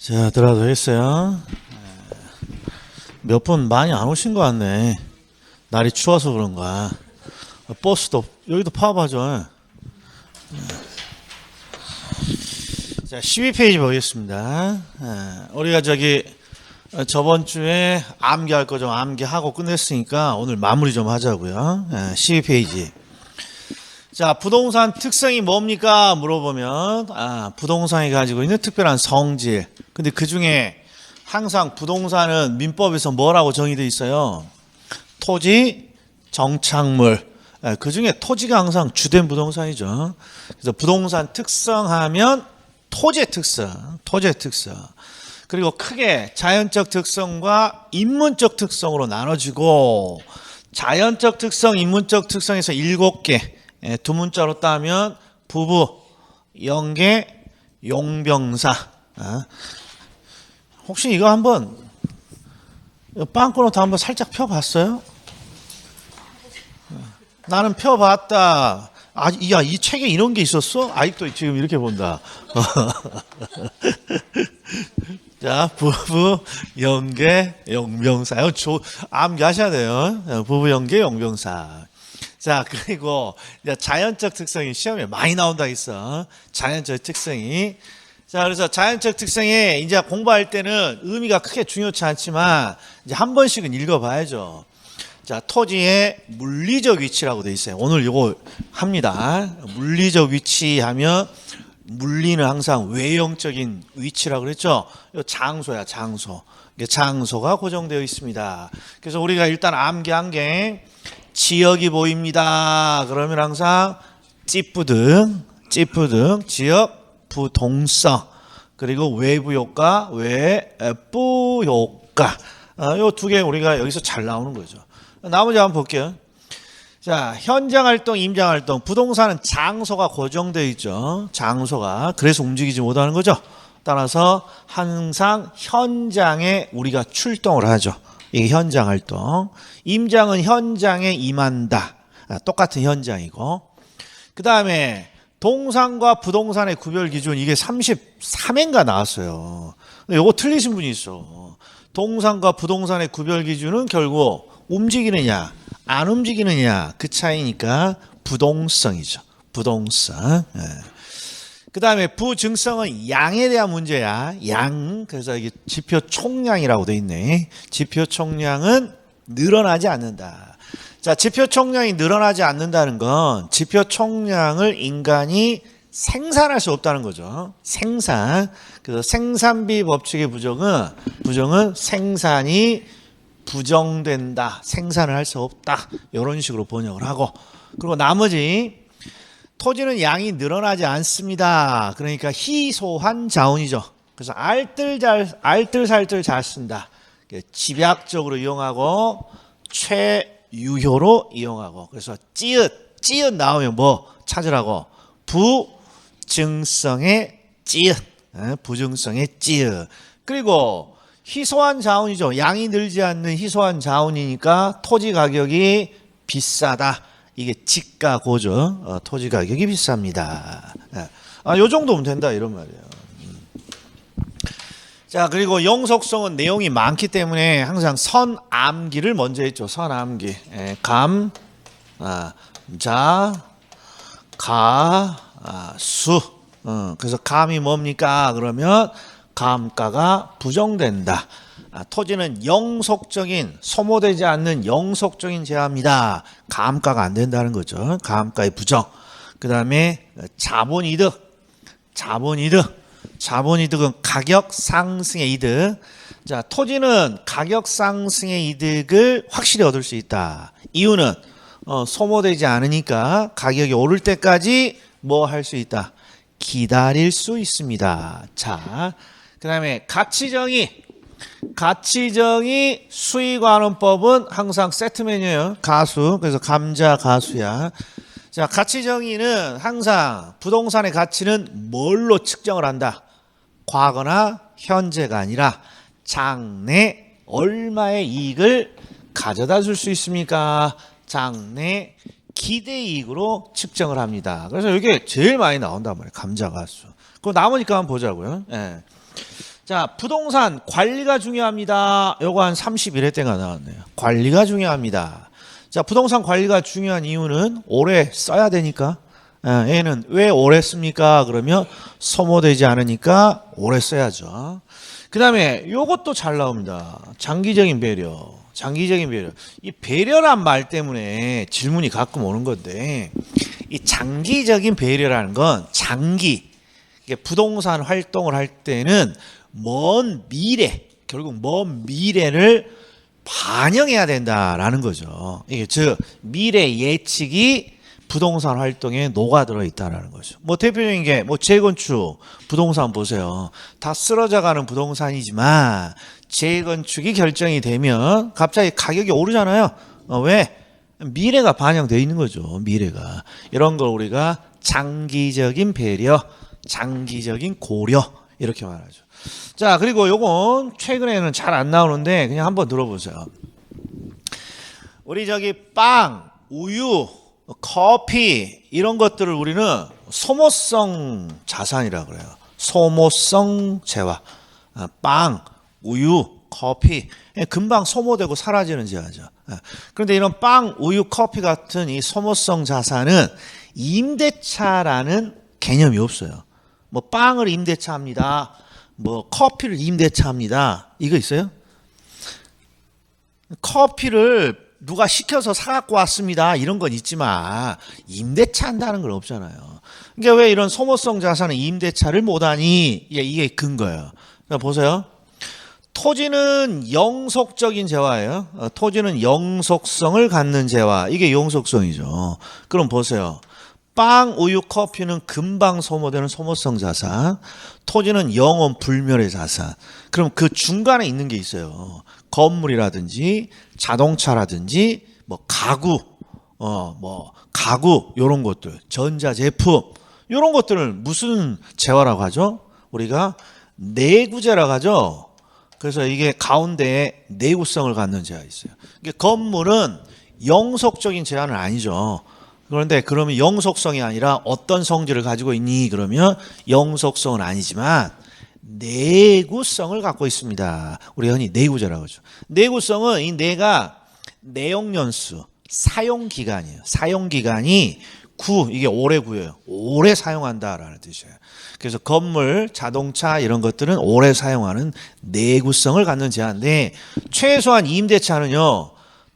자, 들어가도 했어요. 몇 분 많이 안 오신 것 같네. 날이 추워서 그런가. 버스도, 여기도 파업하죠. 자, 12페이지 보겠습니다. 우리가 저번 주에 암기할 거 좀 암기하고 끝냈으니까 오늘 마무리 좀 하자고요. 12페이지. 자, 부동산 특성이 뭡니까? 물어보면, 부동산이 가지고 있는 특별한 성질. 근데 그 중에 항상 부동산은 민법에서 뭐라고 정의되어 있어요? 토지, 정착물. 그 중에 토지가 항상 주된 부동산이죠. 그래서 부동산 특성하면 토지의 특성, 토지의 특성. 그리고 크게 자연적 특성과 인문적 특성으로 나눠지고, 자연적 특성, 인문적 특성에서 7개, 두 문자로 따면 부부, 영계, 용병사. 혹시 이거 한번 빵꾸노트 한번 살짝 펴봤어요? 나는 펴봤다. 야, 이 책에 이런 게 있었어? 아직도 지금 이렇게 본다. 자, 부부, 영계, 용병사. 암기하셔야 돼요. 부부, 영계, 용병사. 자, 그리고 자연적 특성이 시험에 많이 나온다 했어. 자연적 특성이. 자, 그래서 자연적 특성에 이제 공부할 때는 의미가 크게 중요치 않지만 이제 한 번씩은 읽어봐야죠. 자, 토지의 물리적 위치라고 돼 있어요. 오늘 이거 합니다. 물리적 위치 하면 물리는 항상 외형적인 위치라고 그랬죠. 이 장소야, 장소. 장소가 고정되어 있습니다. 그래서 우리가 일단 암기한 게 지역이 보입니다. 그러면 항상 찌뿌등, 지역, 부동성, 그리고 외부 효과, 외부 효과. 요 두 개 우리가 여기서 잘 나오는 거죠. 나머지 한번 볼게요. 자, 현장 활동, 임장 활동. 부동산은 장소가 고정되어 있죠. 장소가. 그래서 움직이지 못하는 거죠. 따라서 항상 현장에 우리가 출동을 하죠. 이게 현장 활동. 임장은 현장에 임한다. 똑같은 현장이고. 그 다음에 동산과 부동산의 구별 기준, 이게 33회인가 나왔어요. 근데 요거 틀리신 분이 있어. 동산과 부동산의 구별 기준은 결국 움직이느냐 안 움직이느냐 그 차이니까 부동성이죠. 부동성. 그 다음에 부증성은 양에 대한 문제야. 양. 그래서 이게 지표 총량이라고 돼 있네. 지표 총량은 늘어나지 않는다. 자, 지표 총량이 늘어나지 않는다는 건 지표 총량을 인간이 생산할 수 없다는 거죠. 생산. 그래서 생산비 법칙의 부정은 생산이 부정된다. 생산을 할 수 없다. 이런 식으로 번역을 하고. 그리고 나머지 토지는 양이 늘어나지 않습니다. 그러니까 희소한 자원이죠. 그래서 알뜰살뜰 잘 쓴다. 집약적으로 이용하고 최유효로 이용하고. 그래서 찌읒 나오면 뭐 찾으라고? 부증성의 찌읒. 부증성의 찌읒. 그리고 희소한 자원이죠. 양이 늘지 않는 희소한 자원이니까 토지 가격이 비싸다. 이게 지가고죠. 토지 가격이 비쌉니다. 요 정도면 된다 이런 말이에요. 자, 그리고 영속성은 내용이 많기 때문에 항상 선암기를 먼저 했죠. 선암기. 감, 자, 가, 수. 그래서 감이 뭡니까? 그러면 감가가 부정된다. 토지는 영속적인, 소모되지 않는 영속적인 제한입니다. 감가가 안 된다는 거죠. 감가의 부정. 그 다음에 자본이득은 가격 상승의 이득. 자, 토지는 가격 상승의 이득을 확실히 얻을 수 있다. 이유는 소모되지 않으니까 가격이 오를 때까지 뭐 할 수 있다. 기다릴 수 있습니다. 자, 그 다음에 가치정의 수의관원법은 항상 세트 메뉴예요. 가수. 그래서 감자 가수야. 자, 가치정의는 항상 부동산의 가치는 뭘로 측정을 한다? 과거나 현재가 아니라 장래 얼마의 이익을 가져다 줄 수 있습니까? 장래 기대이익으로 측정을 합니다. 그래서 이게 제일 많이 나온단 말이에요. 감자 가수. 그럼 나머지 거 한번 보자고요. 자, 부동산 관리가 중요합니다. 요거 한 31회 때가 나왔네요. 관리가 중요합니다. 자, 부동산 관리가 중요한 이유는 오래 써야 되니까. 얘는 왜 오래 씁니까? 그러면 소모되지 않으니까 오래 써야죠. 그 다음에 요것도 잘 나옵니다. 장기적인 배려. 장기적인 배려. 이 배려란 말 때문에 질문이 가끔 오는 건데, 이 장기적인 배려라는 건 장기, 부동산 활동을 할 때는 먼 미래, 결국 먼 미래를 반영해야 된다라는 거죠. 이게 즉 미래 예측이 부동산 활동에 녹아들어 있다라는 거죠. 뭐 대표적인 게 뭐 재건축 부동산 보세요. 다 쓰러져가는 부동산이지만 재건축이 결정이 되면 갑자기 가격이 오르잖아요. 왜? 미래가 반영되어 있는 거죠. 미래가. 이런 걸 우리가 장기적인 배려, 장기적인 고려 이렇게 말하죠. 자, 그리고 요건 최근에는 잘 안 나오는데 그냥 한번 들어보세요. 우리 저기 빵, 우유, 커피 이런 것들을 우리는 소모성 자산이라고 그래요. 소모성 재화. 빵, 우유, 커피 금방 소모되고 사라지는 재화죠. 그런데 이런 빵, 우유, 커피 같은 이 소모성 자산은 임대차라는 개념이 없어요. 뭐 빵을 임대차 합니다. 뭐 커피를 임대차 합니다. 이거 있어요? 커피를 누가 시켜서 사갖고 왔습니다. 이런 건 있지만 임대차 한다는 건 없잖아요. 그러니까 왜 이런 소모성 자산은 임대차를 못하니? 이게 근거예요. 자, 보세요. 토지는 영속적인 재화예요. 토지는 영속성을 갖는 재화. 이게 영속성이죠. 그럼 보세요. 빵, 우유, 커피는 금방 소모되는 소모성 자산. 토지는 영원 불멸의 자산. 그럼 그 중간에 있는 게 있어요. 건물이라든지 자동차라든지 뭐 가구, 가구 요런 것들, 전자제품 요런 것들을 무슨 재화라고 하죠? 우리가 내구재라고 하죠. 그래서 이게 가운데에 내구성을 갖는 재화 있어요. 이게 건물은 영속적인 재화는 아니죠. 그런데 그러면 영속성이 아니라 어떤 성질을 가지고 있니? 그러면 영속성은 아니지만 내구성을 갖고 있습니다. 우리 흔히 내구재라고 하죠. 내구성은 이 내가 내용연수, 사용기간이에요. 사용기간이 이게 오래 구여요. 오래 사용한다라는 뜻이에요. 그래서 건물, 자동차 이런 것들은 오래 사용하는 내구성을 갖는 재화인데 최소한 임대차는요.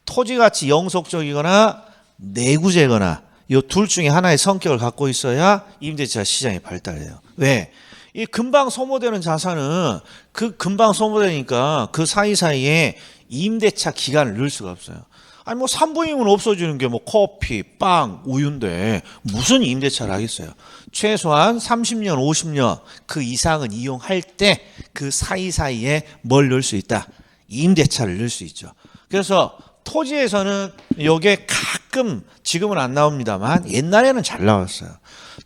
토지같이 영속적이거나 내구재거나 이 둘 중에 하나의 성격을 갖고 있어야 임대차 시장이 발달해요. 왜? 이 금방 소모되는 자산은 그 금방 소모되니까 그 사이사이에 임대차 기간을 넣을 수가 없어요. 아니 뭐 산부인은 없어지는 게 뭐 커피, 빵, 우유인데 무슨 임대차를 하겠어요. 최소한 30년, 50년 그 이상은 이용할 때 그 사이사이에 뭘 넣을 수 있다. 임대차를 넣을 수 있죠. 그래서 토지에서는 이게 가끔 지금은 안 나옵니다만 옛날에는 잘 나왔어요.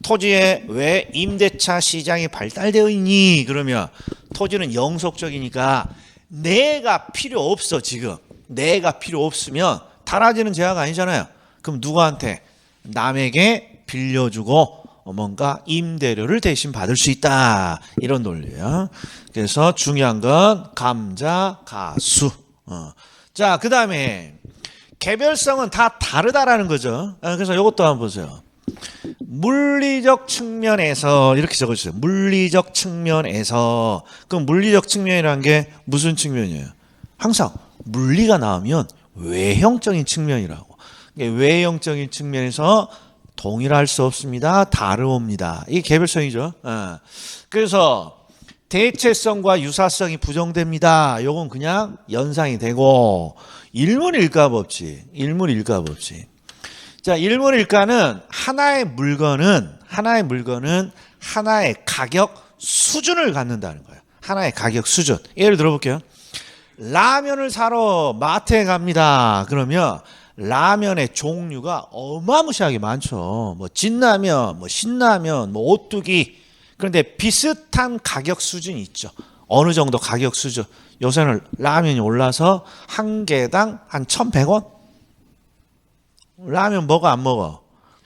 토지에 왜 임대차 시장이 발달되어 있니? 그러면 토지는 영속적이니까 내가 필요 없어 지금. 내가 필요 없으면 달아지는 재화가 아니잖아요. 그럼 누구한테? 남에게 빌려주고 뭔가 임대료를 대신 받을 수 있다. 이런 논리예요. 그래서 중요한 건 감자, 가수. 자, 그 다음에 개별성은 다 다르다라는 거죠. 그래서 이것도 한번 보세요. 물리적 측면에서 이렇게 적어주세요. 물리적 측면에서. 그럼 물리적 측면이라는 게 무슨 측면이에요? 항상 물리가 나오면 외형적인 측면이라고. 외형적인 측면에서 동일할 수 없습니다. 다르옵니다. 이게 개별성이죠. 그래서 대체성과 유사성이 부정됩니다. 요건 그냥 연상이 되고 일문일가법칙. 자, 일문일가는 하나의 물건은 하나의 가격 수준을 갖는다는 거예요. 하나의 가격 수준. 예를 들어볼게요. 라면을 사러 마트에 갑니다. 그러면 라면의 종류가 어마무시하게 많죠. 뭐 진라면, 뭐 신라면, 뭐 오뚜기. 그런데 비슷한 가격 수준이 있죠. 어느 정도 가격 수준. 요새는 라면이 올라서 한 개당 한 1,100원? 라면 먹어 안 먹어?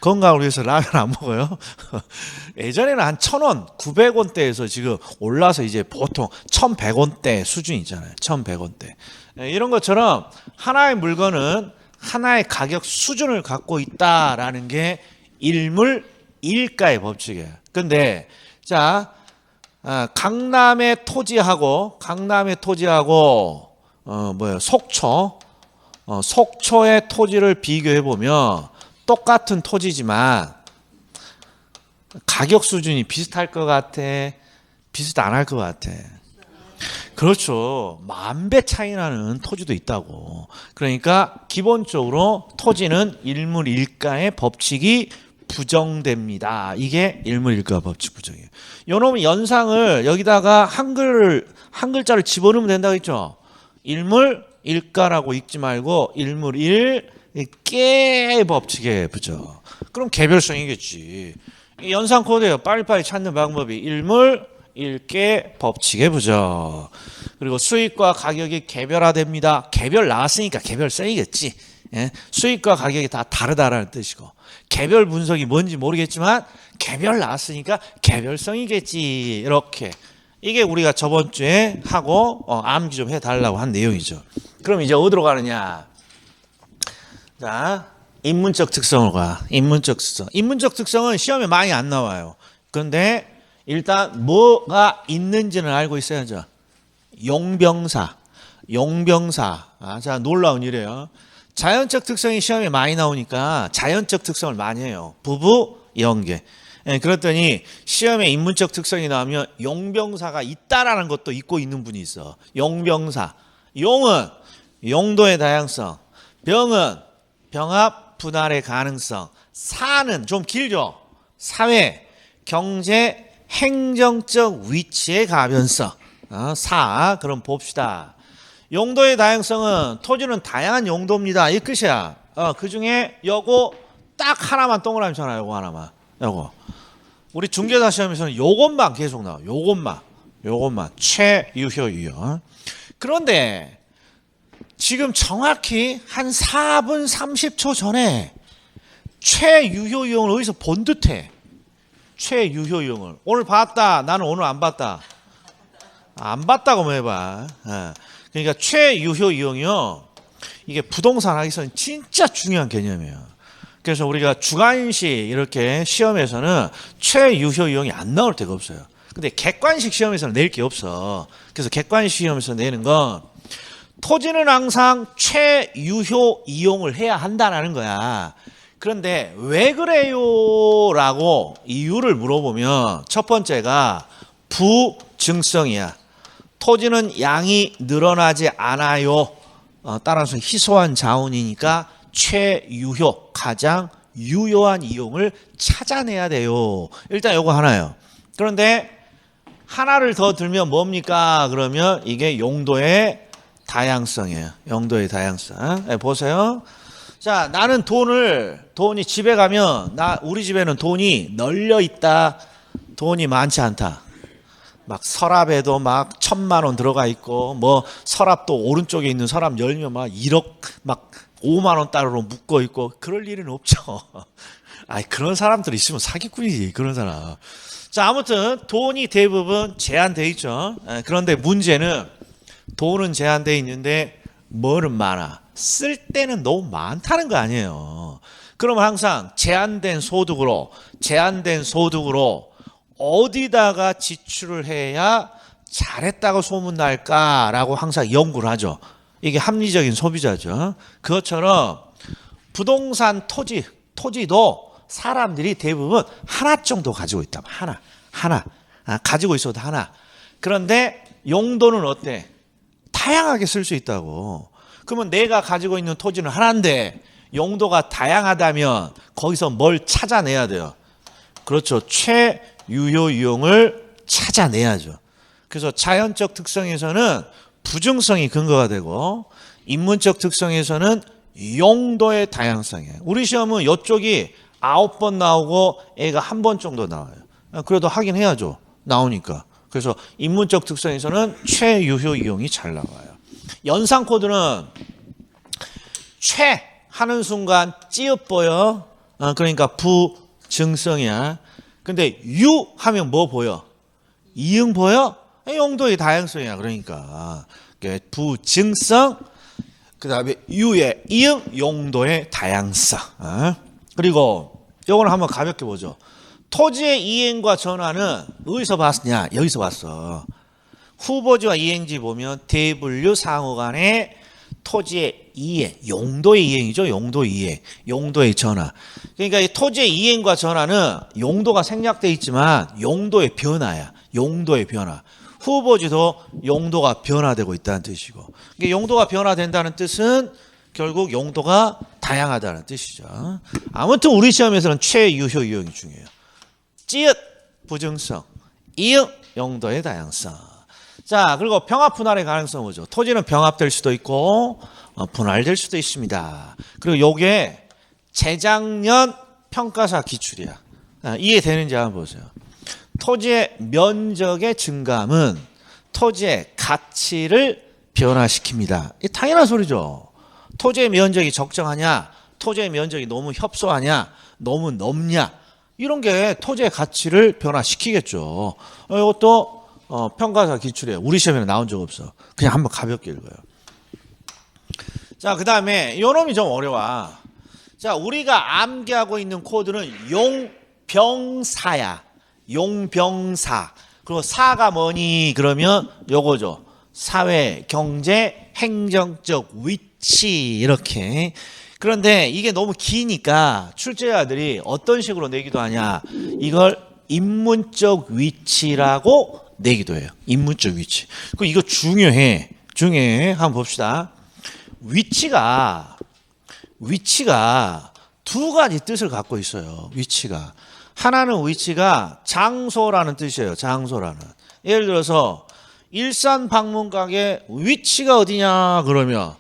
건강을 위해서 라면 안 먹어요? 예전에는 한 1,000원, 900원대에서 지금 올라서 이제 보통 1,100원대 수준 있잖아요. 1,100원대. 이런 것처럼 하나의 물건은 하나의 가격 수준을 갖고 있다라는 게 일물일가의 법칙이에요. 근데 자, 강남의 토지하고 속초의 토지를 비교해 보면 똑같은 토지지만 가격 수준이 비슷할 것 같아? 비슷 안 할 것 같아? 그렇죠. 10,000배 차이 나는 토지도 있다고. 그러니까 기본적으로 토지는 일물일가의 법칙이 부정됩니다. 이게 일물일가 법칙 부정이에요. 요놈 연상을 여기다가 한 글자를 집어넣으면 된다고 했죠. 일물일가라고 읽지 말고 일물일깨의 법칙의 부정. 그럼 개별성이겠지. 연상 코드예요. 빨리빨리 찾는 방법이 일물일깨 법칙의 부정. 그리고 수익과 가격이 개별화됩니다. 개별 나왔으니까 개별성이겠지. 예? 수익과 가격이 다 다르다라는 뜻이고, 개별 분석이 뭔지 모르겠지만 개별 나왔으니까 개별성이겠지. 이렇게. 이게 우리가 저번 주에 하고 암기 좀 해달라고 한 내용이죠. 그럼 이제 어디로 가느냐? 자, 인문적 특성으로 가. 인문적 특성. 인문적 특성은 시험에 많이 안 나와요. 그런데 일단 뭐가 있는지는 알고 있어야죠. 용병사. 자, 놀라운 일이에요. 자연적 특성이 시험에 많이 나오니까 자연적 특성을 많이 해요. 부부, 연계. 예, 그랬더니 시험에 인문적 특성이 나오면 용병사가 있다라는 것도 잊고 있는 분이 있어. 용병사. 용은 용도의 다양성. 병은 병합 분할의 가능성. 사는 좀 길죠. 사회, 경제, 행정적 위치의 가변성. 사. 그럼 봅시다. 용도의 다양성은 토지는 다양한 용도입니다. 이 끝이야. 그 중에 요거 딱 하나만 동그라미 쳐놔요. 요거 하나만. 요거. 우리 중개사 시험에서는 요것만 계속 나와. 요것만. 최유효 유형. 그런데 지금 정확히 한 4분 30초 전에 최유효 유형을 어디서 본 듯해. 최유효 유형을. 오늘 봤다. 나는 오늘 안 봤다. 안 봤다고 해봐. 그러니까 최유효 이용이요. 이게 부동산 하기서는 진짜 중요한 개념이에요. 그래서 우리가 주관식 이렇게 시험에서는 최유효 이용이 안 나올 데가 없어요. 근데 객관식 시험에서는 낼 게 없어. 그래서 객관식 시험에서 내는 건 토지는 항상 최유효 이용을 해야 한다는 거야. 그런데 왜 그래요? 라고 이유를 물어보면 첫 번째가 부증성이야. 토지는 양이 늘어나지 않아요. 따라서 희소한 자원이니까 최유효, 가장 유효한 이용을 찾아내야 돼요. 일단 이거 하나예요. 그런데 하나를 더 들면 뭡니까? 그러면 이게 용도의 다양성이에요. 용도의 다양성. 네, 보세요. 자, 나는 돈이 집에 가면 우리 집에는 돈이 널려 있다. 돈이 많지 않다. 막 서랍에도 막 1,000만 원 들어가 있고, 뭐 서랍도 오른쪽에 있는 서랍 열면 막 1억 막 5만 원 달러로 묶어 있고, 그럴 일은 없죠. 그런 사람들 있으면 사기꾼이지, 그런 사람. 자, 아무튼 돈이 대부분 제한돼 있죠. 그런데 문제는 돈은 제한돼 있는데 뭐는 많아. 쓸 때는 너무 많다는 거 아니에요. 그러면 항상 제한된 소득으로 어디다가 지출을 해야 잘했다고 소문날까라고 항상 연구를 하죠. 이게 합리적인 소비자죠. 그것처럼 부동산 토지도 사람들이 대부분 하나 정도 가지고 있다. 하나. 가지고 있어도 하나. 그런데 용도는 어때? 다양하게 쓸 수 있다고. 그러면 내가 가지고 있는 토지는 하나인데 용도가 다양하다면 거기서 뭘 찾아내야 돼요? 그렇죠. 최유효 이용을 찾아내야죠. 그래서 자연적 특성에서는 부증성이 근거가 되고, 인문적 특성에서는 용도의 다양성이에요. 우리 시험은 이쪽이 9번 나오고 애가 1번 정도 나와요. 그래도 하긴 해야죠. 나오니까. 그래서 인문적 특성에서는 최유효 이용이 잘 나와요. 연상 코드는 최 하는 순간 찌읒 보여. 그러니까 부증성이야. 근데 유 하면 뭐 보여? 이응 보여? 용도의 다양성이야. 그러니까 부증성, 그 다음에 유의 이응, 용도의 다양성. 그리고 요거는 한번 가볍게 보죠. 토지의 이행과 전환은 어디서 봤냐? 여기서 봤어. 후보지와 이행지 보면 대분류 상호 간의 토지의 이행, 용도의 이행이죠. 용도의 이행, 용도의 전환. 그러니까 이 토지의 이행과 전환은 용도가 생략되어 있지만 용도의 변화야. 용도의 변화. 후보지도 용도가 변화되고 있다는 뜻이고, 그러니까 용도가 변화된다는 뜻은 결국 용도가 다양하다는 뜻이죠. 아무튼 우리 시험에서는 최유효 유형이 중요해요. 찌읒 부증성, 이응 용도의 다양성. 자, 그리고 병합 분할의 가능성은 뭐죠? 토지는 병합될 수도 있고 분할될 수도 있습니다. 그리고 요게 재작년 평가사 기출이야. 이해되는지 한번 보세요. 토지의 면적의 증감은 토지의 가치를 변화시킵니다. 이게 당연한 소리죠. 토지의 면적이 적정하냐, 토지의 면적이 너무 협소하냐, 너무 넓냐, 이런 게 토지의 가치를 변화시키겠죠. 이것도 평가사 기출이에요. 우리 시험에는 나온 적 없어. 그냥 한번 가볍게 읽어요. 자, 그 다음에 요 놈이 좀 어려워. 자, 우리가 암기하고 있는 코드는 용병사야. 용병사. 그리고 사가 뭐니? 그러면 요거죠. 사회, 경제, 행정적 위치, 이렇게. 그런데 이게 너무 기니까 출제자들이 어떤 식으로 내기도 하냐? 이걸 인문적 위치라고 내기도 해요. 인문적 위치. 그 이거 중요해. 중요해. 한번 봅시다. 위치가 두 가지 뜻을 갖고 있어요. 위치가. 하나는 위치가 장소라는 뜻이에요. 장소라는. 예를 들어서 일산 방문각의 위치가 어디냐 그러면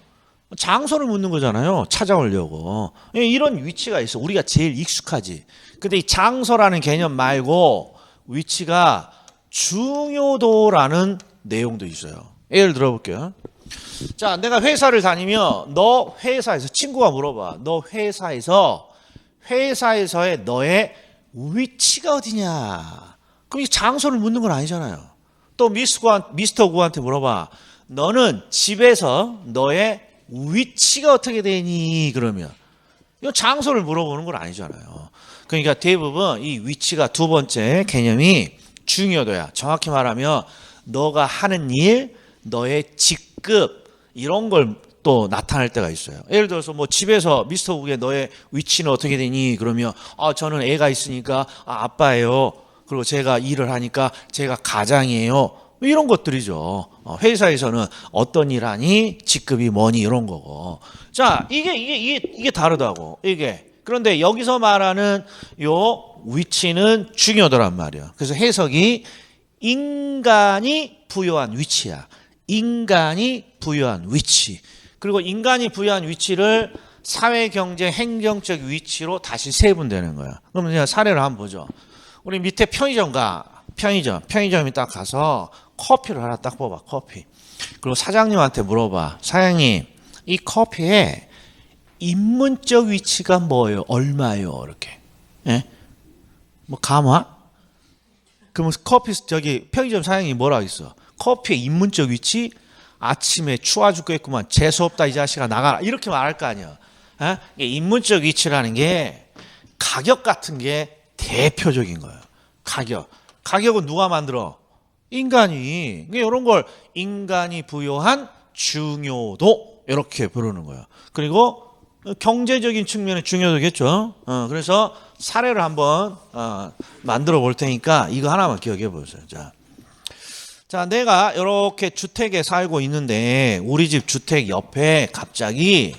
장소를 묻는 거잖아요. 찾아오려고. 이런 위치가 있어. 우리가 제일 익숙하지. 근데 이 장소라는 개념 말고 위치가 중요도라는 내용도 있어요. 예를 들어볼게요. 자, 내가 회사를 다니면 너 회사에서 친구가 물어봐. 너 회사에서의 너의 위치가 어디냐? 그럼 이 장소를 묻는 건 아니잖아요. 또 미스터 구한테 물어봐. 너는 집에서 너의 위치가 어떻게 되니? 그러면 이 장소를 물어보는 건 아니잖아요. 그러니까 대부분 이 위치가 두 번째 개념이 중요도야. 정확히 말하면 너가 하는 일, 너의 직급 이런 걸 또 나타낼 때가 있어요. 예를 들어서 뭐 집에서 미스터 국에 너의 위치는 어떻게 되니? 그러면 저는 애가 있으니까 아빠예요. 그리고 제가 일을 하니까 제가 가장이에요. 이런 것들이죠. 회사에서는 어떤 일 하니? 직급이 뭐니? 이런 거고. 자, 이게 다르다고. 이게. 그런데 여기서 말하는 요 위치는 중요도란 말이야. 그래서 해석이 인간이 부여한 위치야. 인간이 부여한 위치. 그리고 인간이 부여한 위치를 사회, 경제, 행정적 위치로 다시 세분되는 거야. 그럼 제가 사례를 한번 보죠. 우리 밑에 편의점이 딱 가서 커피를 하나 딱 뽑아, 커피. 그리고 사장님한테 물어봐. 사장님, 이 커피에 인문적 위치가 뭐예요? 얼마예요? 이렇게. 예? 뭐 감화? 그러면 편의점 사장님이 뭐라고 했어? 커피의 인문적 위치? 아침에 추워 죽겠구만. 재수없다 이 자식아 나가라. 이렇게 말할 거 아니야. 인문적 위치라는 게 가격 같은 게 대표적인 거예요. 가격은 누가 만들어? 인간이. 이런 걸 인간이 부여한 중요도 이렇게 부르는 거예요. 그리고 경제적인 측면의 중요도겠죠. 그래서 사례를 한번 만들어 볼 테니까 이거 하나만 기억해 보세요. 자, 내가 이렇게 주택에 살고 있는데 우리 집 주택 옆에 갑자기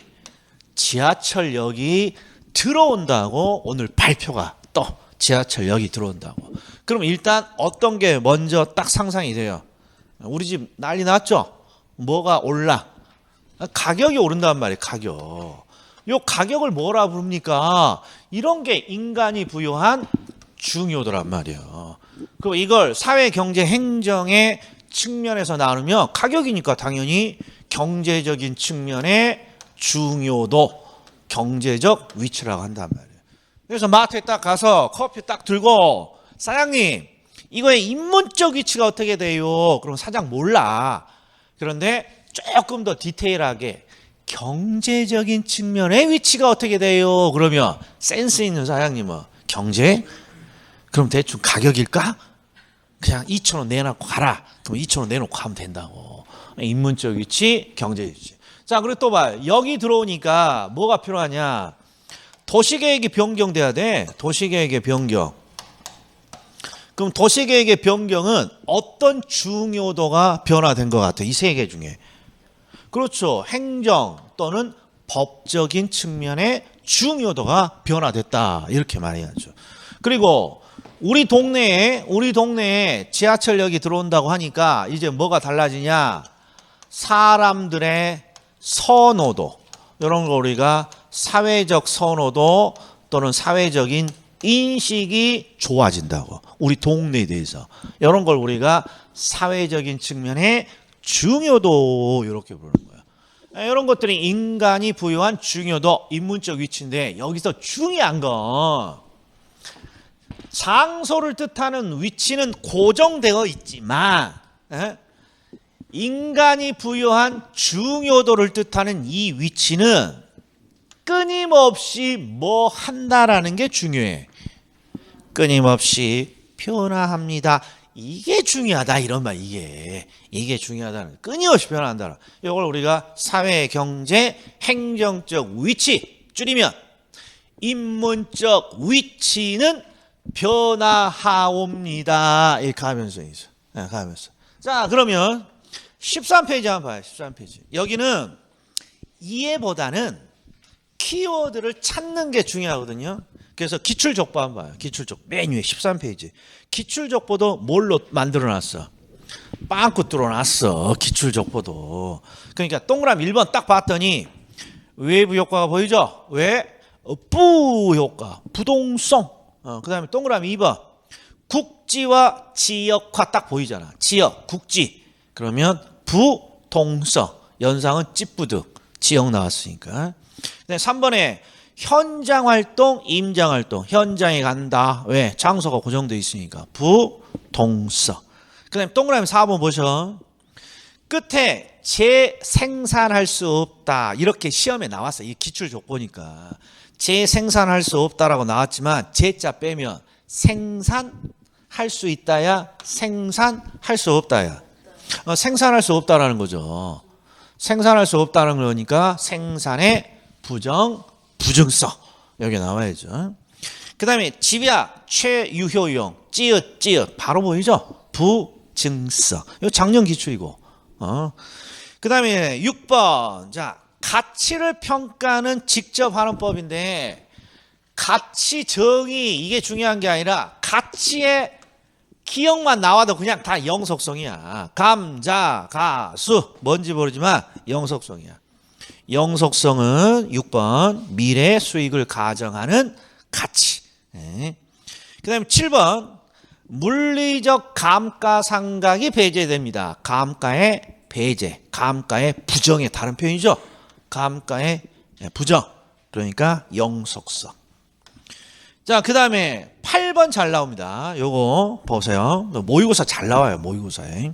지하철역이 들어온다고 오늘 발표가 또 지하철역이 들어온다고. 그럼 일단 어떤 게 먼저 딱 상상이 돼요? 우리 집 난리 났죠? 뭐가 올라? 가격이 오른단 말이에요. 가격. 요 가격을 뭐라 부릅니까? 이런 게 인간이 부여한 중요도란 말이에요. 그리고 이걸 사회, 경제, 행정의 측면에서 나누면 가격이니까 당연히 경제적인 측면의 중요도, 경제적 위치라고 한단 말이에요. 그래서 마트에 딱 가서 커피 딱 들고 사장님 이거의 인문적 위치가 어떻게 돼요? 그럼 사장 몰라. 그런데 조금 더 디테일하게 경제적인 측면의 위치가 어떻게 돼요? 그러면 센스 있는 사장님은 경제? 그럼 대충 가격일까? 그냥 2,000원 내놓고 가라. 그럼 2,000원 내놓고 가면 된다고. 인문적 위치, 경제 위치. 자, 그리고 또 봐. 여기 들어오니까 뭐가 필요하냐? 도시계획이 변경돼야 돼. 도시계획의 변경. 그럼 도시계획의 변경은 어떤 중요도가 변화된 것 같아? 이 세 개 중에. 그렇죠. 행정 또는 법적인 측면의 중요도가 변화됐다. 이렇게 말해야죠. 그리고 우리 동네에 지하철역이 들어온다고 하니까 이제 뭐가 달라지냐? 사람들의 선호도. 이런 거 우리가 사회적 선호도 또는 사회적인 인식이 좋아진다고. 우리 동네에 대해서. 이런 걸 우리가 사회적인 측면의 중요도 이렇게 부르는 거야. 이런 것들이 인간이 부여한 중요도, 인문적 위치인데 여기서 중요한 건 장소를 뜻하는 위치는 고정되어 있지만 인간이 부여한 중요도를 뜻하는 이 위치는 끊임없이 뭐 한다라는 게 중요해. 끊임없이 변화합니다. 이게 중요하다 이런 말. 이게 중요하다는 끊임없이 변화한다. 이걸 우리가 사회, 경제, 행정적 위치 줄이면 인문적 위치는 변화하옵니다. 이 가면성이 있어. 가면성. 자, 그러면 13페이지 한번 봐요. 13페이지. 여기는 이해보다는 키워드를 찾는 게 중요하거든요. 그래서 기출족보 한번 봐요. 기출족보. 맨 위에 13페이지. 기출족보도 뭘로 만들어놨어? 빵꾸 뚫어놨어. 기출족보도. 그러니까 동그라미 1번 딱 봤더니 웨이브 효과가 보이죠? 왜? 뿌 효과. 부동성. 그 다음에 동그라미 2번. 국지와 지역화 딱 보이잖아. 지역, 국지. 그러면 부동성. 연상은 찌뿌득. 지역 나왔으니까. 3번에 현장활동, 임장활동. 현장에 간다. 왜? 장소가 고정되어 있으니까. 부동성. 그 다음에 동그라미 4번 보셔. 끝에 재생산할 수 없다. 이렇게 시험에 나왔어. 이 기출족보니까. 재생산할 수 없다라고 나왔지만 재자 빼면 생산할 수 있다야 생산할 수 없다야. 생산할 수 없다라는 거죠. 생산할 수 없다는 거니까 생산의 부정성 여기 나와야죠. 그 다음에 집약 최유효용 찌읒 바로 보이죠? 부증성. 이거 작년 기출이고. 그 다음에 6번. 자, 가치를 평가는 직접 하는 법인데 가치 정의 이게 중요한 게 아니라 가치의 기억만 나와도 그냥 다 영속성이야. 감자, 가수 뭔지 모르지만 영속성이야. 영속성은 6번 미래 수익을 가정하는 가치. 그 다음에 7번 물리적 감가상각이 배제됩니다. 감가의 배제, 감가의 부정의 다른 표현이죠. 감가의 부정. 그러니까 영속성. 자, 그 다음에 8번 잘 나옵니다. 요거 보세요. 모의고사 잘 나와요. 모의고사에.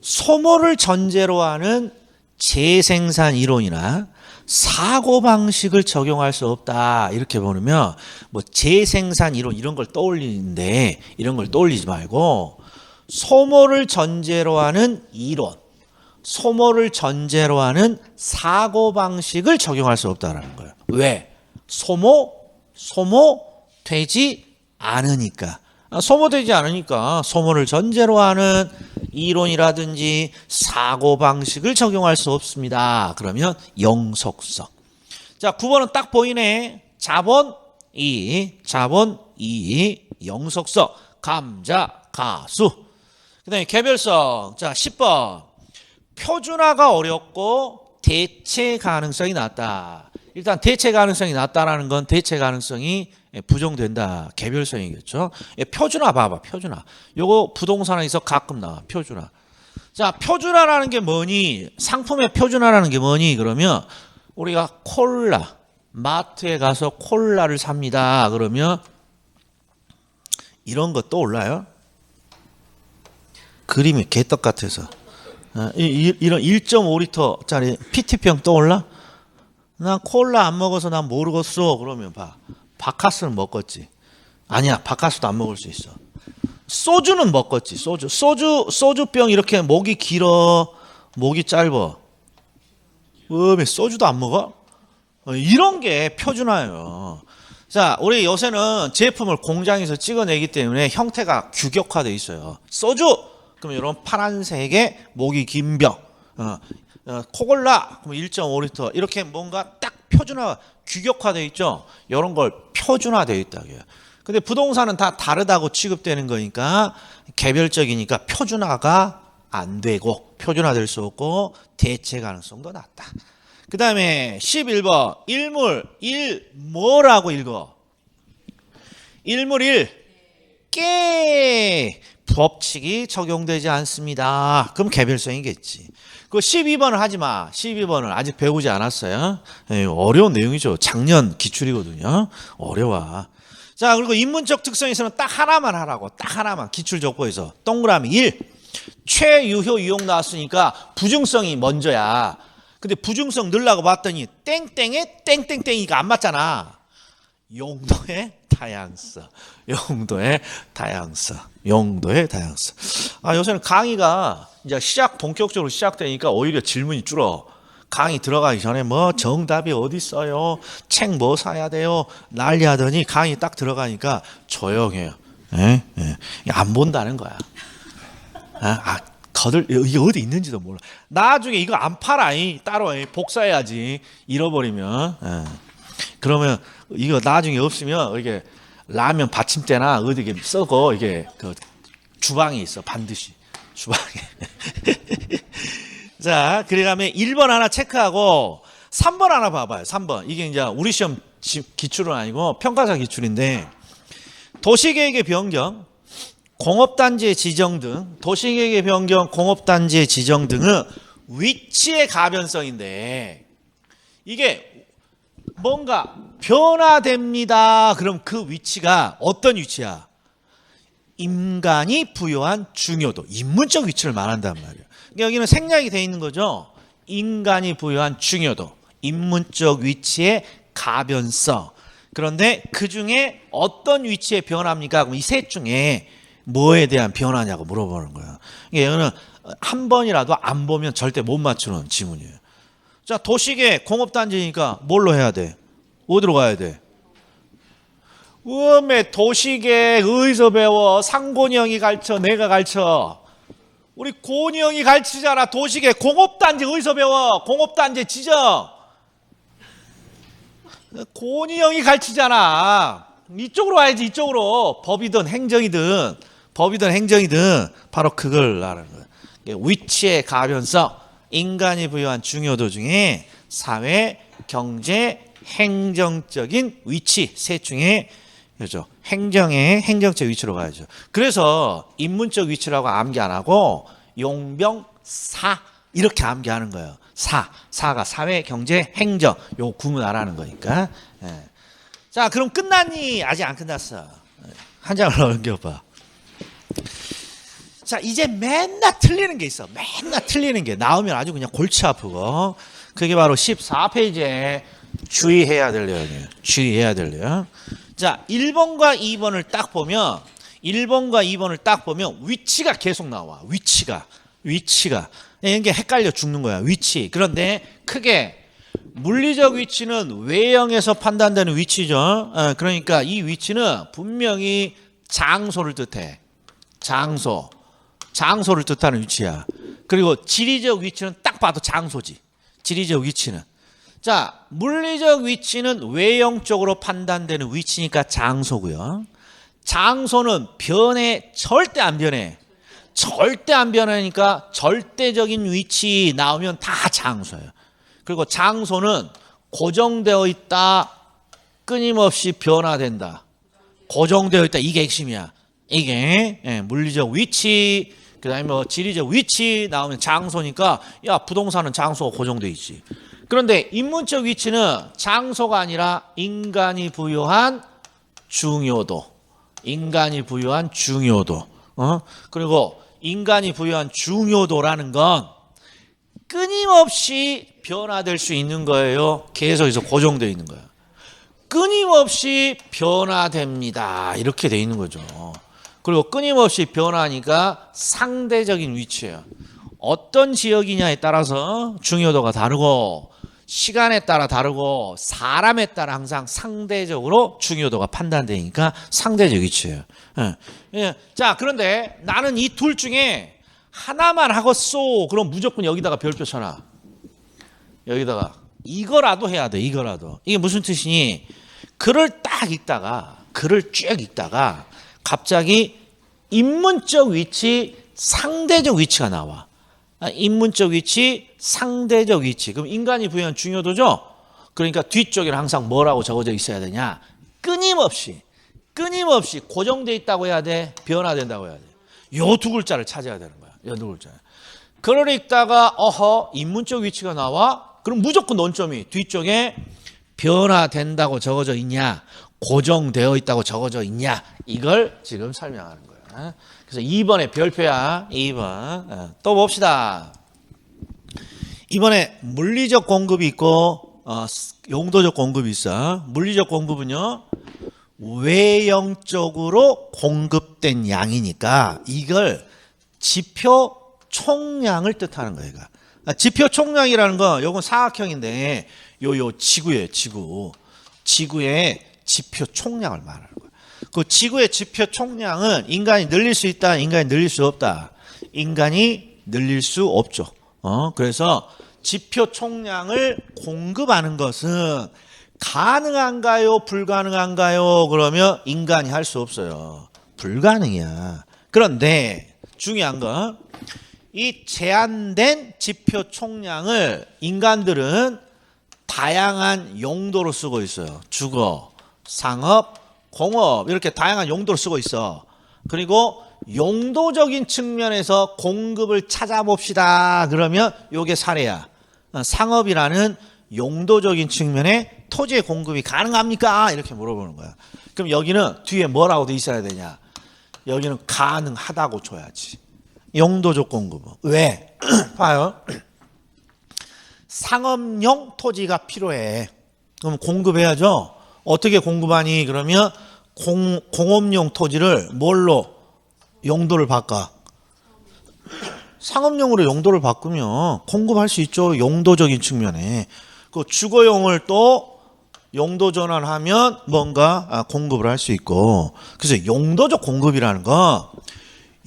소모를 전제로 하는 재생산 이론이나 사고방식을 적용할 수 없다. 이렇게 보면 뭐 재생산 이론 이런 걸 떠올리는데 이런 걸 떠올리지 말고 소모를 전제로 하는 이론, 소모를 전제로 하는 사고방식을 적용할 수 없다는 거예요. 왜? 소모되지 않으니까. 소모되지 않으니까 소모를 전제로 하는 이론이라든지 사고방식을 적용할 수 없습니다. 그러면 영속성. 자, 9번은 딱 보이네. 자본 2, 영속성, 감자, 가수. 그 다음에 개별성. 자, 10번. 표준화가 어렵고 대체 가능성이 낮다. 일단 대체 가능성이 낮다라는 건 대체 가능성이 부정된다. 개별성이겠죠. 표준화 봐봐. 표준화. 요거 부동산에서 가끔 나와. 표준화. 자, 표준화라는 게 뭐니? 상품의 표준화라는 게 뭐니? 그러면 우리가 콜라, 마트에 가서 콜라를 삽니다. 그러면 이런 거 떠올라요? 그림이 개떡 같아서. 이런 1.5리터짜리 PT병 떠올라? 난 콜라 안 먹어서 난 모르겠어. 그러면 봐. 바카스는 먹겠지. 아니야, 바카스도 안 먹을 수 있어. 소주는 먹겠지. 소주병 이렇게 목이 길어, 목이 짧어. 왜 소주도 안 먹어? 이런 게 표준화예요. 자, 우리 요새는 제품을 공장에서 찍어내기 때문에 형태가 규격화되어 있어요. 소주, 그럼 이런 파란색의 목이 긴 병. 코골라, 그럼 1.5리터. 이렇게 뭔가 딱 표준화, 규격화되어 있죠. 이런 걸 표준화되어 있다고요. 근데 부동산은 다 다르다고 취급되는 거니까 개별적이니까 표준화가 안 되고 표준화될 수 없고 대체 가능성도 낮다. 그 다음에 11번 일물 1 뭐라고 읽어? 일물 1 깨 법칙이 적용되지 않습니다. 그럼 개별성이겠지. 그 12번을 하지 마. 12번을 아직 배우지 않았어요. 어려운 내용이죠. 작년 기출이거든요. 어려워. 자, 그리고 인문적 특성에서는 딱 하나만 하라고. 딱 하나만. 기출적보에서. 동그라미 1. 최유효 유용 나왔으니까 부증성이 먼저야. 근데 부증성 넣으려고 봤더니 땡땡에 땡땡땡이가 안 맞잖아. 용도의 다양성. 용도의 다양성. 용도의 다양성. 요새는 강의가 이제 본격적으로 시작되니까 오히려 질문이 줄어. 강의 들어가기 전에 뭐 정답이 어디 있어요? 책 뭐 사야 돼요? 난리 하더니 강의 딱 들어가니까 조용해요. 안 본다는 거야. 이게 어디 있는지도 몰라. 나중에 이거 안 팔아. 따로 복사해야지. 잃어버리면. 그러면 이거 나중에 없으면 이게 라면 받침대나 어디 썩어. 이게 그 주방에 있어. 반드시. 주방에. 자, 그러면 1번 하나 체크하고 3번 하나 봐봐요. 3번. 이게 이제 우리 시험 기출은 아니고 평가사 기출인데 도시계획의 변경, 공업단지의 지정 등 도시계획의 변경, 공업단지의 지정 등은 위치의 가변성인데 이게 뭔가 변화됩니다. 그럼 그 위치가 어떤 위치야? 인간이 부여한 중요도, 인문적 위치를 말한단 말이에요. 여기는 생략이 돼 있는 거죠. 인간이 부여한 중요도, 인문적 위치의 가변성. 그런데 그 중에 어떤 위치의 변화입니까? 그럼 이 셋 중에 뭐에 대한 변화냐고 물어보는 거예요. 이거는 한 번이라도 안 보면 절대 못 맞추는 지문이에요. 자, 도시계 공업단지니까 뭘로 해야 돼? 어디로 가야 돼? 도시계 어디서 배워? 상곤이 형이 가르쳐? 내가 가르쳐? 우리 고니 형이 가르치잖아. 도시계 공업단지 어디서 배워? 공업단지 지정. 고니 형이 가르치잖아. 이쪽으로 와야지. 이쪽으로. 법이든 행정이든 바로 그걸 말하는 거예요. 위치의 가변성, 인간이 부여한 중요도 중에 사회, 경제, 행정적인 위치 셋 중에 그렇죠. 행정적 위치로 가야죠. 그래서 인문적 위치라고 암기 안 하고 용병사 이렇게 암기하는 거예요. 사가 사회, 경제, 행정 요 구분하라는 거니까. 자, 그럼 끝났니? 아직 안 끝났어. 한 장을 넘겨봐. 자, 이제 맨날 틀리는 게 있어. 맨날 틀리는 게 나오면 아주 그냥 골치 아프고 그게 바로 14페이지에 주의해야 될 내용이에요. 주의해야 될 내용. 자, 1번과 2번을 딱 보면 위치가 계속 나와. 위치가. 이게 헷갈려 죽는 거야. 위치. 그런데 크게 물리적 위치는 외형에서 판단되는 위치죠. 그러니까 이 위치는 분명히 장소를 뜻해. 장소를 뜻하는 위치야. 그리고 지리적 위치는 딱 봐도 장소지. 지리적 위치는. 자, 물리적 위치는 외형적으로 판단되는 위치니까 장소고요. 장소는 절대 안 변해. 절대 안 변하니까 절대적인 위치 나오면 다 장소예요. 그리고 장소는 고정되어 있다. 끊임없이 변화된다. 고정되어 있다. 이게 핵심이야. 이게 물리적 위치, 그 다음에 지리적 위치 나오면 장소니까 야, 부동산은 장소가 고정되어 있지. 그런데 인문적 위치는 장소가 아니라 인간이 부여한 중요도. 인간이 부여한 중요도. 그리고 인간이 부여한 중요도라는 건 끊임없이 변화될 수 있는 거예요. 계속해서 고정되어 있는 거예요. 끊임없이 변화됩니다. 이렇게 돼 있는 거죠. 그리고 끊임없이 변화하니까 상대적인 위치예요. 어떤 지역이냐에 따라서 중요도가 다르고 시간에 따라 다르고 사람에 따라 항상 상대적으로 중요도가 판단되니까 상대적 위치예요. 자, 그런데 나는 이 둘 중에 하나만 하겠소. 그럼 무조건 여기다가 별표 쳐놔. 여기다가 이거라도 해야 돼. 이거라도. 이게 무슨 뜻이니? 글을 딱 읽다가 글을 쭉 읽다가 갑자기 인문적 위치, 상대적 위치가 나와. 인문적 위치, 상대적 위치. 그럼 인간이 부여한 중요도죠? 그러니까 뒤쪽에는 항상 뭐라고 적어져 있어야 되냐? 끊임없이 고정돼 있다고 해야 돼? 변화된다고 해야 돼? 요 두 글자를 찾아야 되는 거야. 요 두 글자. 글을 읽다가 인문적 위치가 나와? 그럼 무조건 논점이 뒤쪽에 변화된다고 적어져 있냐? 고정되어 있다고 적어져 있냐? 이걸 지금 설명하는 거야. 그래서 2번에 별표야. 2번. 또 봅시다. 이번에 물리적 공급이 있고 용도적 공급이 있어. 물리적 공급은요. 외형적으로 공급된 양이니까 이걸 지표 총량을 뜻하는 거예요. 지표 총량이라는 건 요건 사각형인데 요 지구예요. 지구의 지표 총량을 말하는 거예요. 그 지구의 지표 총량은 인간이 늘릴 수 있다, 인간이 늘릴 수 없다. 인간이 늘릴 수 없죠. 그래서 지표 총량을 공급하는 것은 가능한가요? 불가능한가요? 그러면 인간이 할 수 없어요. 불가능이야. 그런데 중요한 건 이 제한된 지표 총량을 인간들은 다양한 용도로 쓰고 있어요. 주거, 상업, 공업 이렇게 다양한 용도로 쓰고 있어. 그리고 용도적인 측면에서 공급을 찾아봅시다. 그러면 이게 사례야. 상업이라는 용도적인 측면에 토지의 공급이 가능합니까? 이렇게 물어보는 거야. 그럼 여기는 뒤에 뭐라고 돼 있어야 되냐? 여기는 가능하다고 줘야지. 용도적 공급은. 왜? 봐요. 상업용 토지가 필요해. 그럼 공급해야죠. 어떻게 공급하니? 그러면 공업용 토지를 뭘로 용도를 바꿔? 상업용으로 용도를 바꾸면 공급할 수 있죠. 용도적인 측면에. 그 주거용을 또 용도 전환하면 뭔가 공급을 할 수 있고. 그래서 용도적 공급이라는 건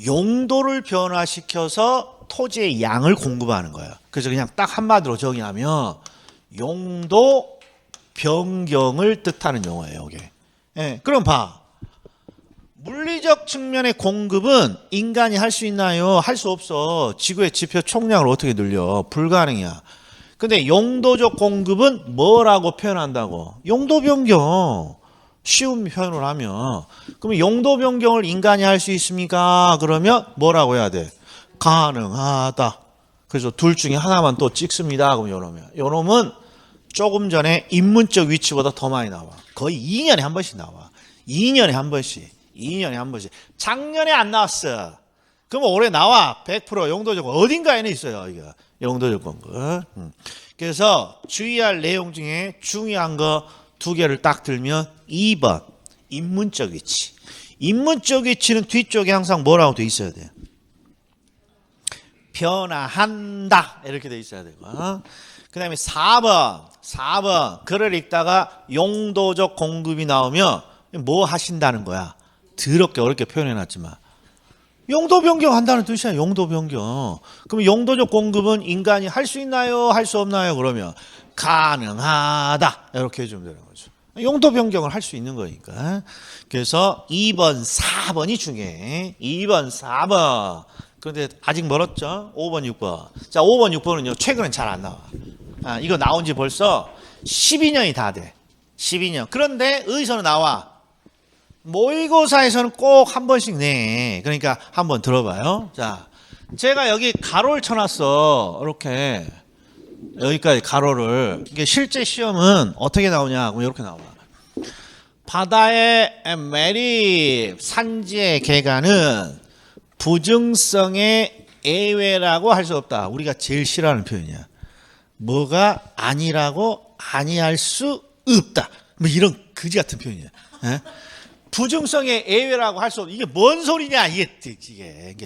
용도를 변화시켜서 토지의 양을 공급하는 거예요. 그래서 그냥 딱 한마디로 정의하면 용도 변경을 뜻하는 용어예요. 이게. 예, 그럼 봐. 물리적 측면의 공급은 인간이 할 수 있나요? 할 수 없어. 지구의 지표 총량을 어떻게 늘려? 불가능이야. 근데 용도적 공급은 뭐라고 표현한다고? 용도 변경. 쉬운 표현을 하면. 그러면 용도 변경을 인간이 할 수 있습니까? 그러면 뭐라고 해야 돼? 가능하다. 그래서 둘 중에 하나만 또 찍습니다. 그럼 요놈은 조금 전에 인문적 위치보다 더 많이 나와. 거의 2년에 한 번씩 나와. 2년에 한 번씩. 작년에 안 나왔어. 그러면 올해 나와. 100% 용도적 공급. 어딘가에는 있어요. 이거. 용도적 공급. 그래서 주의할 내용 중에 중요한 거 두 개를 딱 들면 2번. 인문적 위치. 인문적 위치는 뒤쪽에 항상 뭐라고 돼 있어야 돼요? 변화한다. 이렇게 돼 있어야 되고. 그 다음에 4번. 글을 읽다가 용도적 공급이 나오면 뭐 하신다는 거야? 더럽게 어렵게 표현해놨지만. 용도 변경한다는 뜻이야. 용도 변경. 그럼 용도적 공급은 인간이 할 수 있나요? 할 수 없나요? 그러면 가능하다. 이렇게 해주면 되는 거죠. 용도 변경을 할 수 있는 거니까. 그래서 2번, 4번이 중요해. 2번, 4번. 그런데 아직 멀었죠? 5번, 6번. 자, 5번, 6번은요. 최근엔 잘 안 나와. 이거 나온 지 벌써 12년이 다 돼. 12년. 그런데 어디서는 나와? 모의고사에서는 꼭 한 번씩 내. 그러니까 한번 들어봐요. 자, 제가 여기 가로를 쳐놨어. 이렇게. 여기까지 가로를. 이게 실제 시험은 어떻게 나오냐? 그럼 이렇게 나와. 바다의 매립, 산지의 개가는 부증성의 예외라고 할 수 없다. 우리가 제일 싫어하는 표현이야. 뭐가 아니라고 아니할 수 없다. 뭐 이런 그지 같은 표현이야. 에? 부증성의 예외라고 할 수 없다. 이게 뭔 소리냐? 이게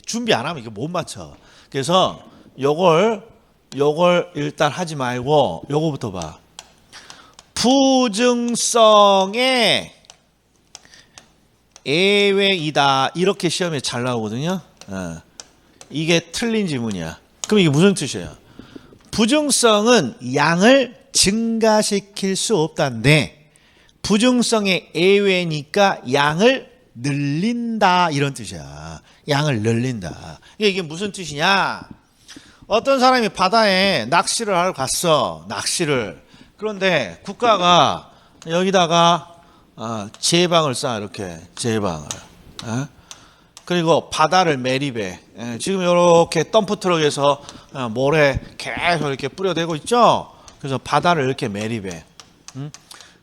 준비 안 하면 이게 못 맞춰. 그래서 요걸 일단 하지 말고 요거부터 봐. 부증성의 예외이다. 이렇게 시험에 잘 나오거든요. 이게 틀린 지문이야. 그럼 이게 무슨 뜻이에요? 부증성은 양을 증가시킬 수 없다는데 부증성의 예외니까 양을 늘린다 이런 뜻이야. 양을 늘린다. 이게 무슨 뜻이냐? 어떤 사람이 바다에 낚시를 하러 갔어. 낚시를. 그런데 국가가 여기다가 제방을 쌓아. 이렇게 제방을. 그리고 바다를 매립해. 지금 이렇게 덤프트럭에서 모래 계속 이렇게 뿌려대고 있죠. 그래서 바다를 이렇게 매립해.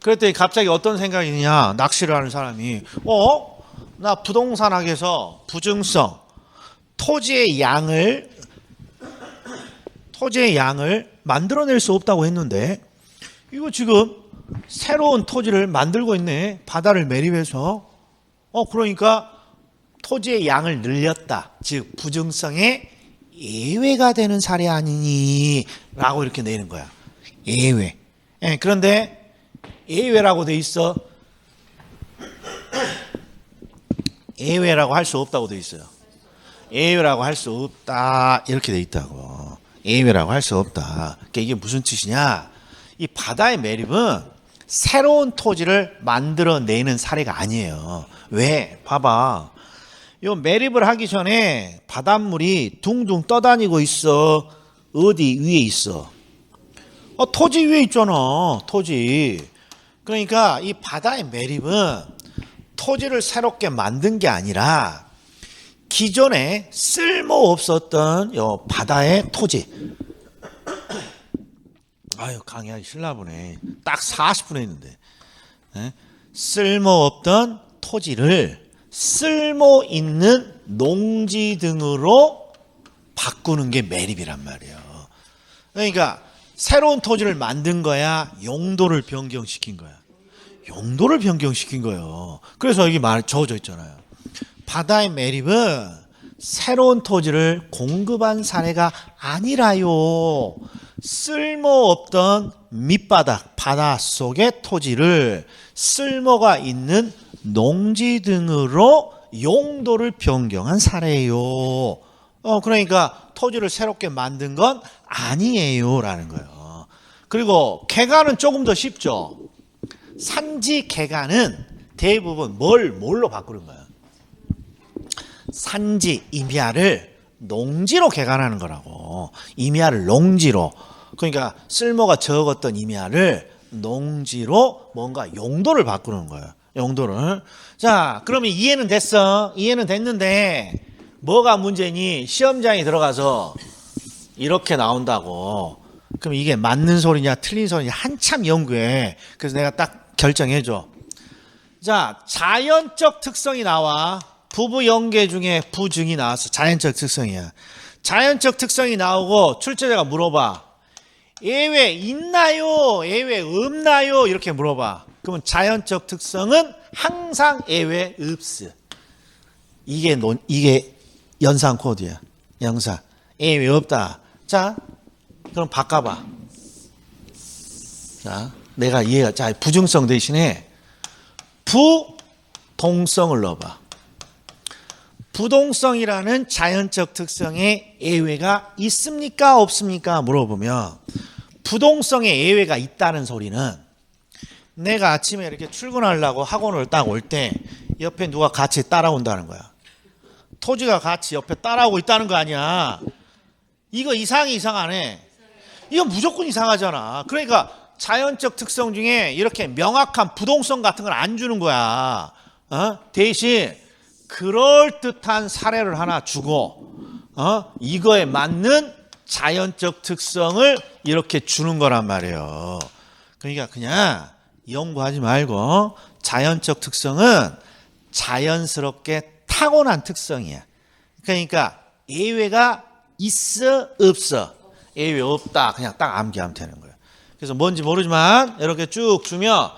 그랬더니 갑자기 어떤 생각이 드냐? 낚시를 하는 사람이 나 부동산학에서 부증성 토지의 양을 만들어낼 수 없다고 했는데 이거 지금 새로운 토지를 만들고 있네. 바다를 매립해서. 그러니까 토지의 양을 늘렸다. 즉 부증성의 예외가 되는 사례 아니니 라고 이렇게 내는 거야. 예외. 그런데 예외라고 돼 있어. 예외라고 할 수 없다고 돼 있어요. 예외라고 할 수 없다 이렇게 돼 있다고. 예외라고 할 수 없다. 그러니까 이게 무슨 뜻이냐? 이 바다의 매립은 새로운 토지를 만들어내는 사례가 아니에요. 왜? 봐봐. 요 매립을 하기 전에 바닷물이 둥둥 떠다니고 있어. 어디 위에 있어? 토지 위에 있잖아. 토지. 그러니까 이 바다의 매립은 토지를 새롭게 만든 게 아니라 기존에 쓸모 없었던 요 바다의 토지. 아유 강의하기 싫나 보네. 딱 40분 했는데. 쓸모 없던 토지를 쓸모 있는 농지 등으로 바꾸는 게 매립이란 말이에요. 그러니까 새로운 토지를 만든 거야, 용도를 변경시킨 거야. 용도를 변경시킨 거예요. 그래서 여기 적어져 있잖아요. 바다의 매립은 새로운 토지를 공급한 사례가 아니라요. 쓸모없던 밑바닥, 바다 속의 토지를 쓸모가 있는 농지 등으로 용도를 변경한 사례예요. 그러니까 토지를 새롭게 만든 건 아니에요 라는 거예요. 그리고 개간은 조금 더 쉽죠. 산지 개간은 대부분 뭘로 바꾸는 거야? 산지 임야를 농지로 개간하는 거라고. 임야를 농지로. 그러니까 쓸모가 적었던 임야를 농지로 뭔가 용도를 바꾸는 거예요. 용도를. 자, 그러면 이해는 됐어. 이해는 됐는데 뭐가 문제니? 시험장에 들어가서 이렇게 나온다고. 그럼 이게 맞는 소리냐 틀린 소리냐 한참 연구해. 그래서 내가 딱 결정해줘. 자, 자연적 특성이 나와. 부부 연계 중에 부증이 나왔어. 자연적 특성이야. 자연적 특성이 나오고 출제자가 물어봐. 예외 있나요? 예외 없나요? 이렇게 물어봐. 그러면 자연적 특성은 항상 예외 없어. 이게 연산 코드야. 영사. 예외 없다. 자, 그럼 바꿔봐. 자, 내가 이해가. 자, 부증성 대신에 부동성을 넣어봐. 부동성이라는 자연적 특성의 예외가 있습니까? 없습니까? 물어보면 부동성의 예외가 있다는 소리는 내가 아침에 이렇게 출근하려고 학원을 딱 올 때 옆에 누가 같이 따라온다는 거야. 토지가 같이 옆에 따라오고 있다는 거 아니야. 이거 이상하네. 이거 무조건 이상하잖아. 그러니까 자연적 특성 중에 이렇게 명확한 부동성 같은 걸 안 주는 거야. 대신 그럴듯한 사례를 하나 주고 이거에 맞는 자연적 특성을 이렇게 주는 거란 말이에요. 그러니까 그냥 연구하지 말고 자연적 특성은 자연스럽게 타고난 특성이야. 그러니까 예외가 있어 없어? 예외 없다. 그냥 딱 암기하면 되는 거예요. 그래서 뭔지 모르지만 이렇게 쭉 주면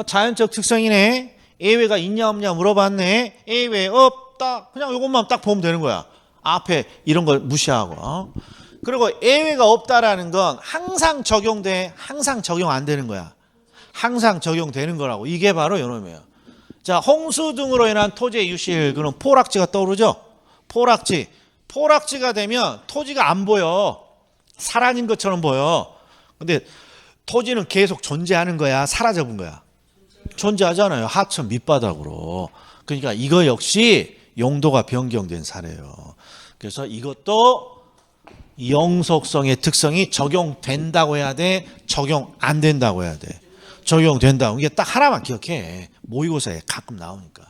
자연적 특성이네. 예외가 있냐 없냐 물어봤네. 예외 없다. 그냥 이것만 딱 보면 되는 거야. 앞에 이런 걸 무시하고. 그리고 예외가 없다라는 건 항상 적용돼, 항상 적용 안 되는 거야. 항상 적용되는 거라고. 이게 바로 이놈이에요. 자, 홍수 등으로 인한 토지의 유실, 그럼 포락지가 떠오르죠? 포락지가 되면 토지가 안 보여. 사라진 것처럼 보여. 근데 토지는 계속 존재하는 거야, 사라져 본 거야? 존재하잖아요. 하천 밑바닥으로. 그러니까 이거 역시 용도가 변경된 사례예요. 그래서 이것도 영속성의 특성이 적용된다고 해야 돼? 적용 안 된다고 해야 돼? 적용된다고. 이게 딱 하나만 기억해. 모의고사에 가끔 나오니까.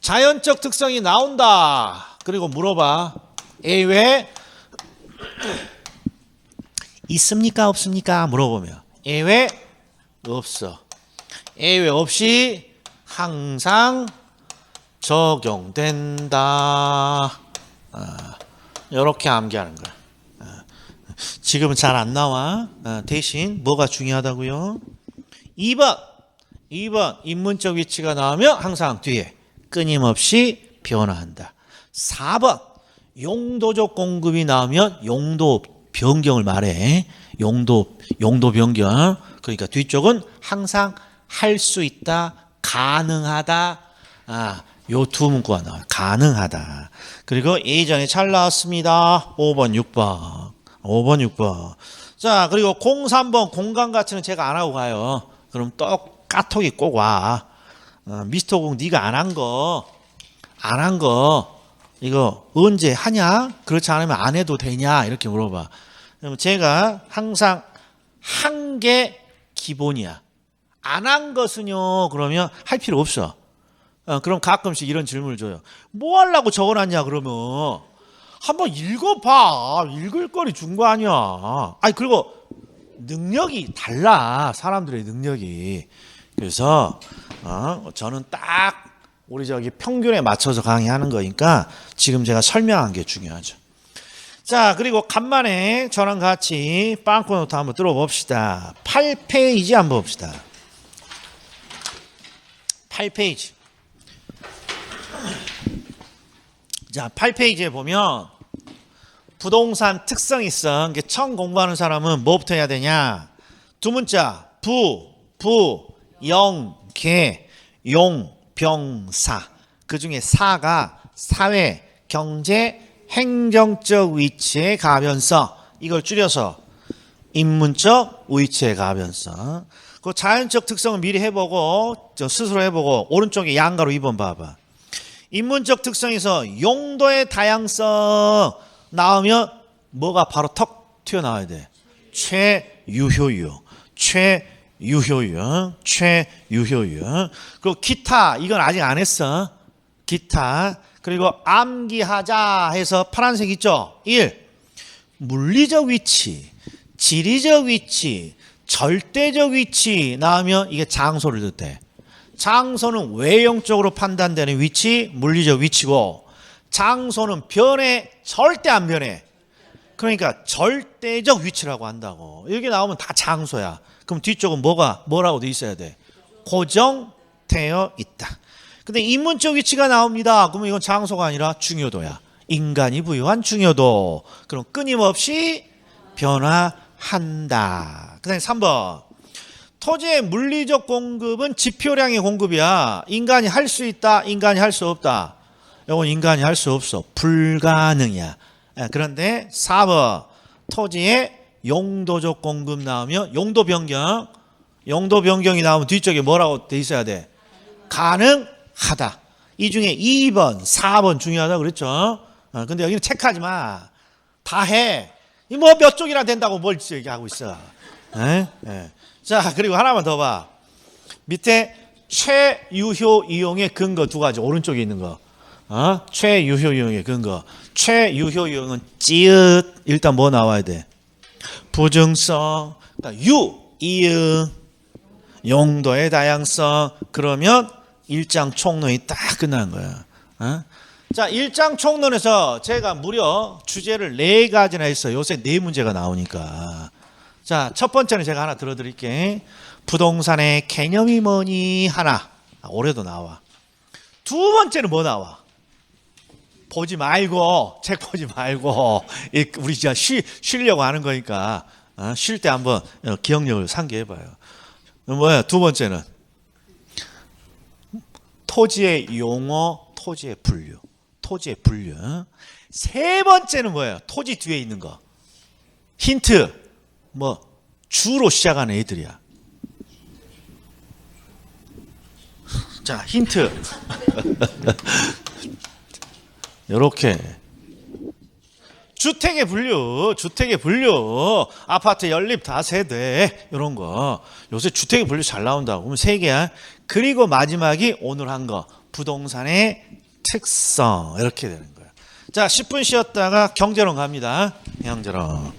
자연적 특성이 나온다. 그리고 물어봐. 예외 있습니까? 없습니까? 물어보면 예외 없어. 예외 없이 항상 적용된다. 이렇게 암기하는 거야. 지금은 잘 안 나와. 대신 뭐가 중요하다고요? 2번 인문적 위치가 나오면 항상 뒤에 끊임없이 변화한다. 4번 용도적 공급이 나오면 용도 변경을 말해. 용도 변경. 그러니까 뒤쪽은 항상 할 수 있다, 가능하다. 요 두 문구가 나와요. 가능하다. 그리고 예전에 잘 나왔습니다. 5번, 6번. 자, 그리고 03번 공간 가치는 제가 안 하고 가요. 그럼 또 까톡이 꼭 와. 미스터 공 네가 안 한 거 이거 언제 하냐? 그렇지 않으면 안 해도 되냐? 이렇게 물어봐. 그럼 제가 항상 한 게 기본이야. 안 한 것은요, 그러면 할 필요 없어. 그럼 가끔씩 이런 질문을 줘요. 뭐 하려고 적어놨냐, 그러면. 한번 읽어봐. 읽을 거리 준 거 아니야. 그리고 능력이 달라. 사람들의 능력이. 그래서, 저는 딱 우리 평균에 맞춰서 강의하는 거니까 지금 제가 설명한 게 중요하죠. 자, 그리고 간만에 저랑 같이 빵꾸노트 한번 뚫어봅시다. 8페이지 한번 봅시다. 8페이지. 자, 8페이지에 보면 부동산 특성이성. 처음 공부하는 사람은 뭐부터 해야 되냐? 두 문자 영, 개, 용, 병사. 그 중에 사가 사회, 경제, 행정적 위치의 가변성. 이걸 줄여서 인문적 위치의 가변성. 그 자연적 특성은 미리 해보고 스스로 해보고 오른쪽에 양가로 2번 봐봐. 인문적 특성에서 용도의 다양성 나오면 뭐가 바로 턱 튀어나와야 돼? 최유효유. 그리고 기타, 이건 아직 안 했어. 기타. 그리고 암기하자 해서 파란색 있죠? 1. 물리적 위치, 지리적 위치, 절대적 위치 나오면 이게 장소를 뜻해. 장소는 외형적으로 판단되는 위치, 물리적 위치고, 장소는 변해, 절대 안 변해. 그러니까 절대적 위치라고 한다고. 여기 나오면 다 장소야. 그럼 뒤쪽은 뭐라고 돼 있어야 돼? 고정되어 있다. 근데 인문적 위치가 나옵니다. 그러면 이건 장소가 아니라 중요도야. 인간이 부여한 중요도. 그럼 끊임없이 변화한다. 그 다음에 3번. 토지의 물리적 공급은 지표량의 공급이야. 인간이 할 수 있다, 인간이 할 수 없다. 이건 인간이 할 수 없어. 불가능이야. 그런데 4번. 토지의 용도적 공급 나오면 용도 변경이 나오면 뒤쪽에 뭐라고 돼 있어야 돼? 가능하다. 이 중에 2번, 4번 중요하다 그랬죠? 근데 여기는 체크하지 마. 다 해. 뭐 몇 쪽이나 된다고 뭘 얘기하고 있어. 자, 그리고 하나만 더 봐. 밑에 최유효 이용의 근거 두 가지. 오른쪽에 있는 거. 최유효 이용의 근거. 최유효 유형은 찌읒. 일단 뭐 나와야 돼? 부증성. 그러니까 이응. 용도의 다양성. 그러면 일장 총론이 딱 끝나는 거야. 어? 자, 일장 총론에서 제가 무려 주제를 4가지나 했어요. 요새 4문제가 나오니까. 자, 첫 번째는 제가 하나 들어드릴게. 부동산의 개념이 뭐니? 하나. 올해도 나와. 두 번째는 뭐 나와? 보지 말고, 책 보지 말고, 우리 진짜 쉬려고 하는 거니까, 쉴 때 한번 기억력을 상기해봐요. 뭐야? 두 번째는 토지의 용어, 토지의 분류. 토지의 분류. 세 번째는 뭐예요? 토지 뒤에 있는 거. 힌트. 뭐 주로 시작하는 애들이야. 자, 힌트. 이렇게 주택의 분류, 아파트 연립 다세대 이런 거. 요새 주택의 분류 잘 나온다고. 그러면 3개야. 그리고 마지막이 오늘 한 거, 부동산의 특성. 이렇게 되는 거예요. 자, 10분 쉬었다가 경제론 갑니다. 경제론.